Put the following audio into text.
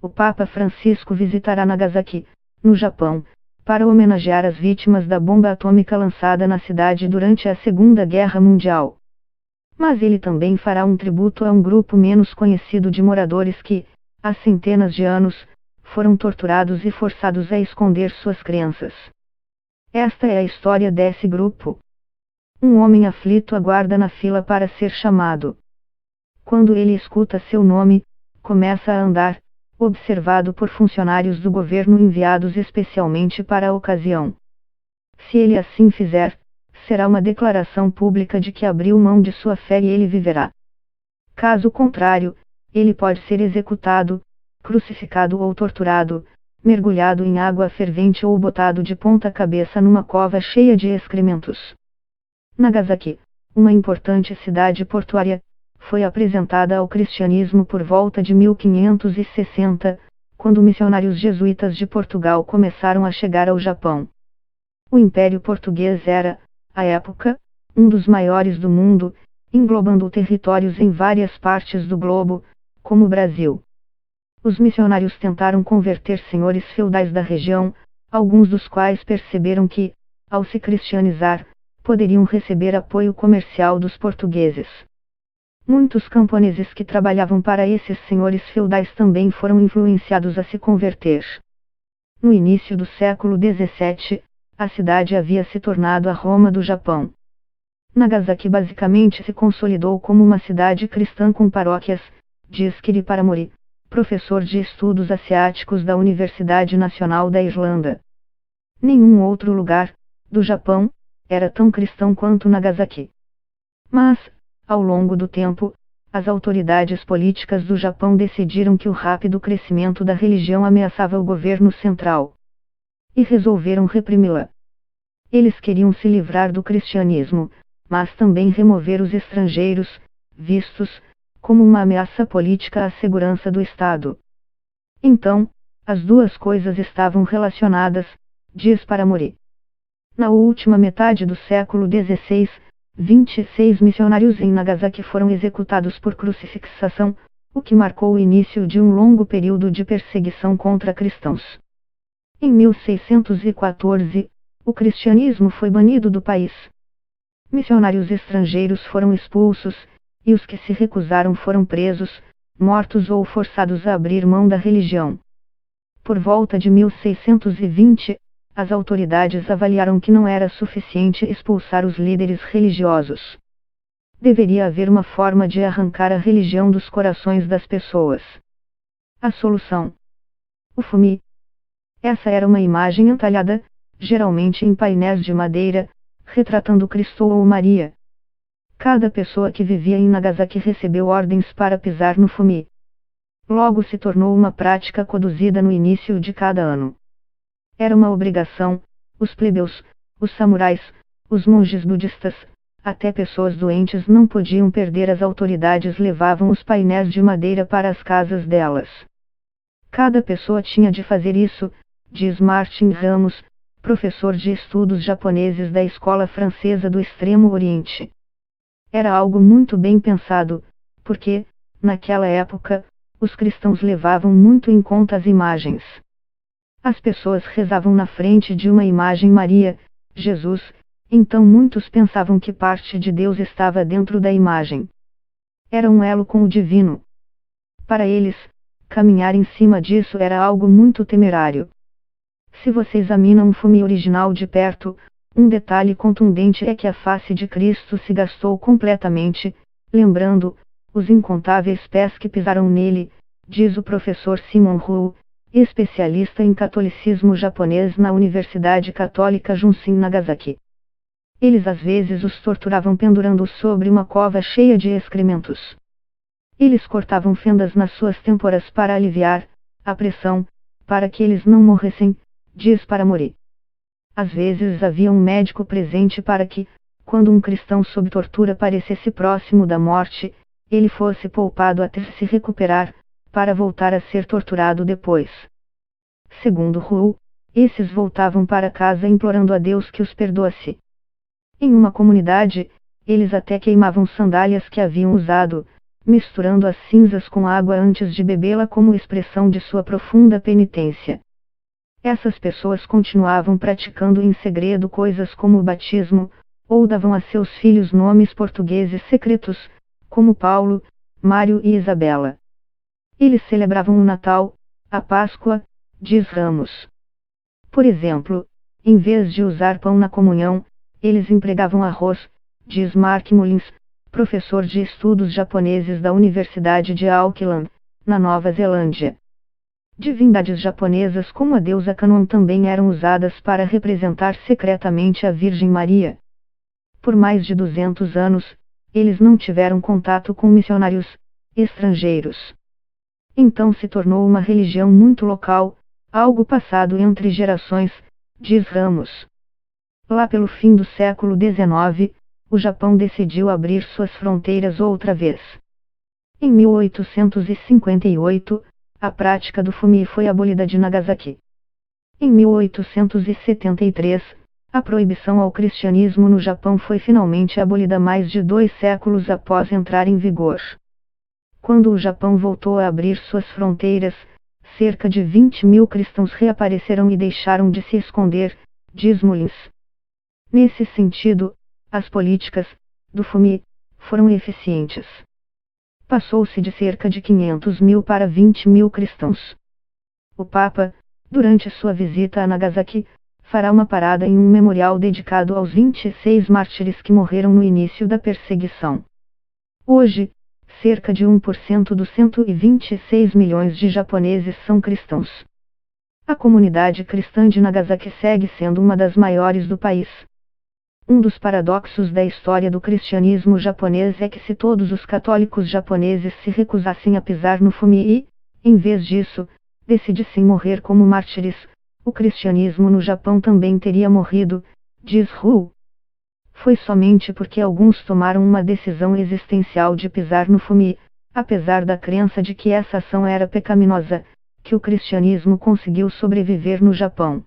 o Papa Francisco visitará Nagasaki, no Japão, para homenagear as vítimas da bomba atômica lançada na cidade durante a Segunda Guerra Mundial. Mas ele também fará um tributo a um grupo menos conhecido de moradores que, há centenas de anos, foram torturados e forçados a esconder suas crenças. Esta é a história desse grupo. Um homem aflito aguarda na fila para ser chamado. Quando ele escuta seu nome, começa a andar, observado por funcionários do governo enviados especialmente para a ocasião. Se ele assim fizer, será uma declaração pública de que abriu mão de sua fé e ele viverá. Caso contrário, ele pode ser executado, crucificado ou torturado, mergulhado em água fervente ou botado de ponta cabeça numa cova cheia de excrementos. Nagasaki, uma importante cidade portuária, foi apresentada ao cristianismo por volta de 1560, quando missionários jesuítas de Portugal começaram a chegar ao Japão. O Império Português era, à época, um dos maiores do mundo, englobando territórios em várias partes do globo, como o Brasil. Os missionários tentaram converter senhores feudais da região, alguns dos quais perceberam que, ao se cristianizar, poderiam receber apoio comercial dos portugueses. Muitos camponeses que trabalhavam para esses senhores feudais também foram influenciados a se converter. No início do século XVII, a cidade havia se tornado a Roma do Japão. Nagasaki basicamente se consolidou como uma cidade cristã com paróquias, diz Kiri Paramori, professor de estudos asiáticos da Universidade Nacional da Irlanda. Nenhum outro lugar, do Japão, era tão cristão quanto Nagasaki. Mas, ao longo do tempo, as autoridades políticas do Japão decidiram que o rápido crescimento da religião ameaçava o governo central. E resolveram reprimi-la. Eles queriam se livrar do cristianismo, mas também remover os estrangeiros, vistos como uma ameaça política à segurança do Estado. Então, as duas coisas estavam relacionadas, diz Paramori. Na última metade do século XVI, 26 missionários em Nagasaki foram executados por crucifixação, o que marcou o início de um longo período de perseguição contra cristãos. Em 1614, o cristianismo foi banido do país. Missionários estrangeiros foram expulsos, e os que se recusaram foram presos, mortos ou forçados a abrir mão da religião. Por volta de 1620, as autoridades avaliaram que não era suficiente expulsar os líderes religiosos. Deveria haver uma forma de arrancar a religião dos corações das pessoas. A solução: o fumi. Essa era uma imagem entalhada, geralmente em painéis de madeira, retratando Cristo ou Maria. Cada pessoa que vivia em Nagasaki recebeu ordens para pisar no fumi. Logo se tornou uma prática conduzida no início de cada ano. Era uma obrigação, os plebeus, os samurais, os monges budistas, até pessoas doentes não podiam perder. As autoridades levavam os painéis de madeira para as casas delas. Cada pessoa tinha de fazer isso, diz Martin Ramos, professor de estudos japoneses da Escola Francesa do Extremo Oriente. Era algo muito bem pensado, porque, naquela época, os cristãos levavam muito em conta as imagens. As pessoas rezavam na frente de uma imagem Maria, Jesus, então muitos pensavam que parte de Deus estava dentro da imagem. Era um elo com o divino. Para eles, caminhar em cima disso era algo muito temerário. Se você examina um fumi original de perto, um detalhe contundente é que a face de Cristo se gastou completamente, lembrando os incontáveis pés que pisaram nele, diz o professor Simon Hu, especialista em catolicismo japonês na Universidade Católica Junshin Nagasaki. Eles às vezes os torturavam pendurando-os sobre uma cova cheia de excrementos. Eles cortavam fendas nas suas têmporas para aliviar a pressão, para que eles não morressem, diz Paramori. Às vezes havia um médico presente para que, quando um cristão sob tortura parecesse próximo da morte, ele fosse poupado até se recuperar, para voltar a ser torturado depois. Segundo Hu, esses voltavam para casa implorando a Deus que os perdoasse. Em uma comunidade, eles até queimavam sandálias que haviam usado, misturando as cinzas com água antes de bebê-la como expressão de sua profunda penitência. Essas pessoas continuavam praticando em segredo coisas como o batismo, ou davam a seus filhos nomes portugueses secretos, como Paulo, Mário e Isabela. Eles celebravam o Natal, a Páscoa, diz Ramos. Por exemplo, em vez de usar pão na comunhão, eles empregavam arroz, diz Mark Mullins, professor de estudos japoneses da Universidade de Auckland, na Nova Zelândia. Divindades japonesas como a deusa Kannon também eram usadas para representar secretamente a Virgem Maria. Por mais de 200 anos, eles não tiveram contato com missionários estrangeiros. Então se tornou uma religião muito local, algo passado entre gerações, diz Ramos. Lá pelo fim do século XIX, o Japão decidiu abrir suas fronteiras outra vez. Em 1858, a prática do fumi foi abolida de Nagasaki. Em 1873, a proibição ao cristianismo no Japão foi finalmente abolida mais de 2 séculos após entrar em vigor. Quando o Japão voltou a abrir suas fronteiras, cerca de 20.000 cristãos reapareceram e deixaram de se esconder, diz Mullins. Nesse sentido, as políticas do fumi foram eficientes. Passou-se de cerca de 500.000 para 20.000 cristãos. O Papa, durante sua visita a Nagasaki, fará uma parada em um memorial dedicado aos 26 mártires que morreram no início da perseguição. Hoje, cerca de 1% dos 126 milhões de japoneses são cristãos. A comunidade cristã de Nagasaki segue sendo uma das maiores do país. Um dos paradoxos da história do cristianismo japonês é que se todos os católicos japoneses se recusassem a pisar no fumi e, em vez disso, decidissem morrer como mártires, o cristianismo no Japão também teria morrido, diz Hu. Foi somente porque alguns tomaram uma decisão existencial de pisar no fumi, apesar da crença de que essa ação era pecaminosa, que o cristianismo conseguiu sobreviver no Japão.